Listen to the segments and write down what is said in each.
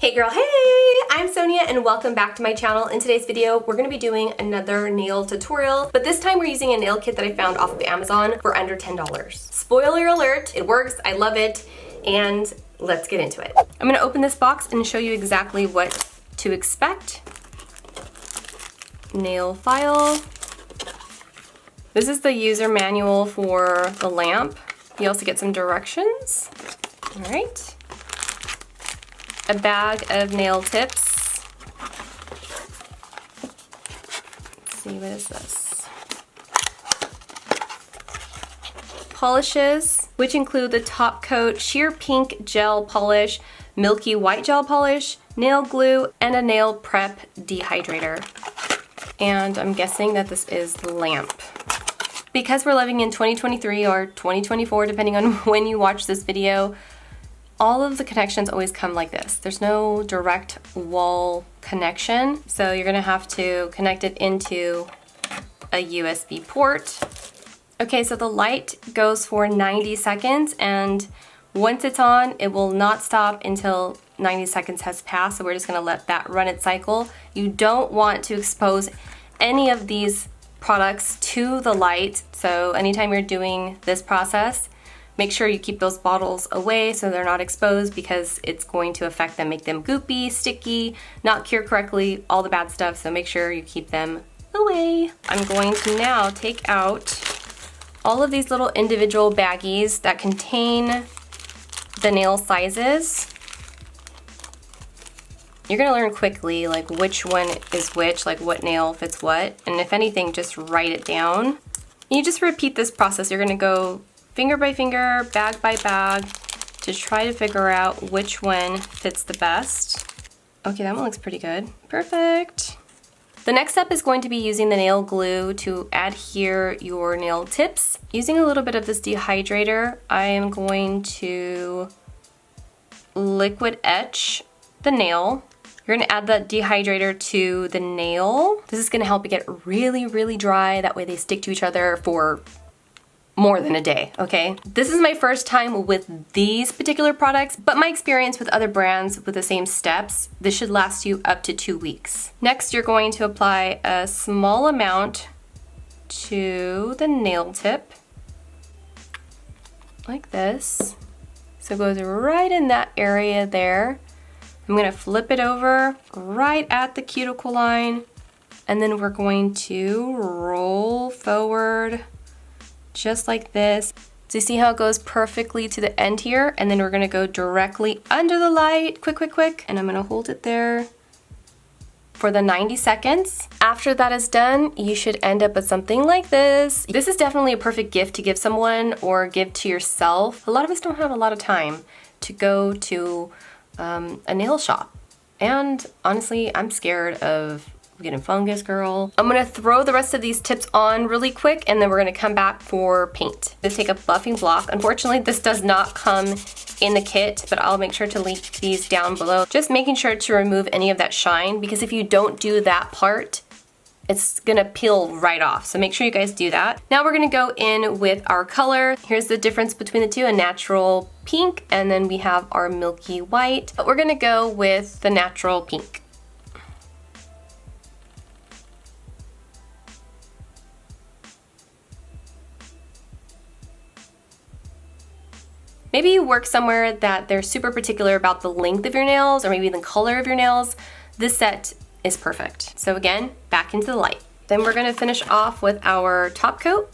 Hey girl, hey! I'm Sonia and welcome back to my channel. In today's video, we're going to be doing another nail tutorial, but this time we're using a nail kit that I found off of Amazon for under $10. Spoiler alert, it works, I love it, and let's get into it. I'm going to open this box and show you exactly what to expect. Nail file. This is the user manual for the lamp. You also get some directions. All right. A bag of nail tips. Let's see, what is this? Polishes, which include the top coat, sheer pink gel polish, milky white gel polish, nail glue, and a nail prep dehydrator. And I'm guessing that this is the lamp. Because we're living in 2023 or 2024, depending on when you watch this video, all of the connections always come like this. There's no direct wall connection, so you're gonna have to connect it into a USB port. Okay, so the light goes for 90 seconds, and once it's on, it will not stop until 90 seconds has passed, so we're just gonna let that run its cycle. You don't want to expose any of these products to the light, so anytime you're doing this process, make sure you keep those bottles away so they're not exposed, because it's going to affect them, make them goopy, sticky, not cure correctly, all the bad stuff, so make sure you keep them away. I'm going to now take out all of these little individual baggies that contain the nail sizes. You're gonna learn quickly like which one is which, like what nail fits what, and if anything, just write it down. You just repeat this process. You're gonna go finger by finger, bag by bag, to try to figure out which one fits the best. Okay, that one looks pretty good. Perfect. The next step is going to be using the nail glue to adhere your nail tips. Using a little bit of this dehydrator, I am going to liquid etch the nail. You're gonna add that dehydrator to the nail. This is gonna help it get really, really dry. That way they stick to each other for more than a day, okay? This is my first time with these particular products, but my experience with other brands with the same steps, this should last you up to 2 weeks. Next, you're going to apply a small amount to the nail tip, like this. So it goes right in that area there. I'm gonna flip it over right at the cuticle line, and then we're going to roll forward just like this. So you see how it goes perfectly to the end here, and then we're gonna go directly under the light, quick, quick, quick, and I'm gonna hold it there for the 90 seconds. After that is done, you should end up with something like this. This is definitely a perfect gift to give someone or give to yourself. A lot of us don't have a lot of time to go to a nail shop. And honestly, I'm scared of getting fungus, girl. I'm gonna throw the rest of these tips on really quick, and then we're gonna come back for paint. Let's take a buffing block. Unfortunately, this does not come in the kit, but I'll make sure to link these down below. Just making sure to remove any of that shine, because if you don't do that part, it's gonna peel right off. So make sure you guys do that. Now we're gonna go in with our color. Here's the difference between the two, a natural pink, and then we have our milky white. But we're gonna go with the natural pink. Maybe you work somewhere that they're super particular about the length of your nails or maybe the color of your nails. This set is perfect. So again, back into the light. Then we're gonna finish off with our top coat.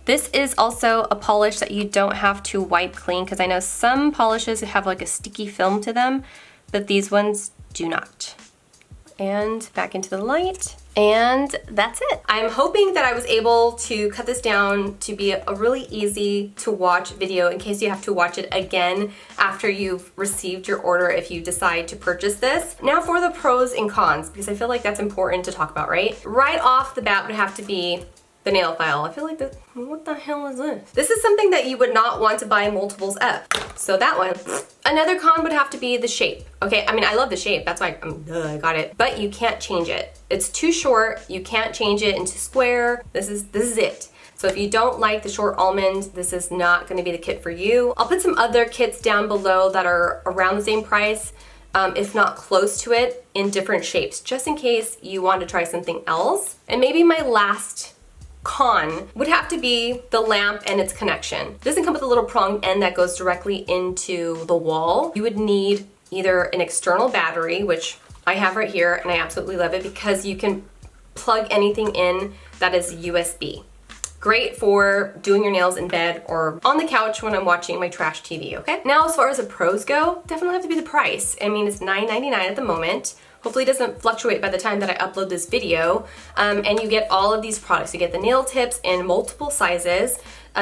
This is also a polish that you don't have to wipe clean, because I know some polishes have like a sticky film to them, but these ones do not. And back into the light. And that's it. I'm hoping that I was able to cut this down to be a really easy to watch video in case you have to watch it again after you've received your order if you decide to purchase this. Now for the pros and cons, because I feel like that's important to talk about, right? Right off the bat would have to be the nail file. I feel like this, what the hell is this? This is something that you would not want to buy multiples of. So that one. Another con would have to be the shape. Okay, I mean, I love the shape, that's why I got it, but you can't change it. It's too short, you can't change it into square. This is it. So if you don't like the short almond, this is not gonna be the kit for you. I'll put some other kits down below that are around the same price, if not close to it, in different shapes, just in case you want to try something else. And maybe my last con would have to be the lamp and its connection. It doesn't come with a little prong end that goes directly into the wall. You would need either an external battery, which I have right here, and I absolutely love it because you can plug anything in that is USB. Great for doing your nails in bed or on the couch when I'm watching my trash TV, okay? Now, as far as the pros go, definitely have to be the price. I mean, it's $9.99 at the moment. Hopefully it doesn't fluctuate by the time that I upload this video. And you get all of these products. You get the nail tips in multiple sizes.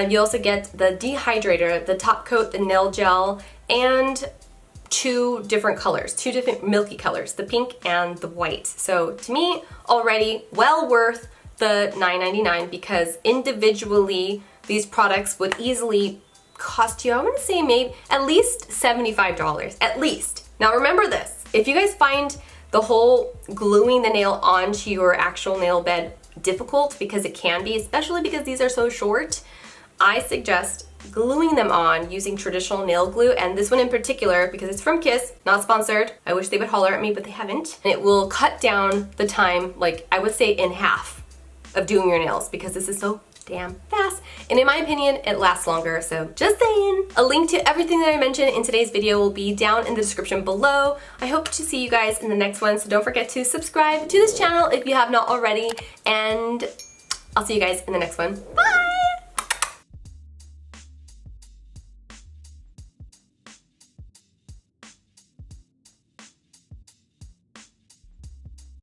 You also get the dehydrator, the top coat, the nail gel, and two different colors, two different milky colors, the pink and the white. So to me, already well worth the $9.99 because individually these products would easily cost you, I want to say maybe at least $75, at least. Now remember this, if you guys find the whole gluing the nail onto your actual nail bed difficult, because it can be, especially because these are so short, I suggest gluing them on using traditional nail glue, and this one in particular because it's from Kiss, not sponsored. I wish they would holler at me, but they haven't. And it will cut down the time, like I would say in half, of doing your nails because this is so damn fast. And in my opinion, it lasts longer, so just saying. A link to everything that I mentioned in today's video will be down in the description below. I hope to see you guys in the next one, so don't forget to subscribe to this channel if you have not already, and I'll see you guys in the next one. Bye!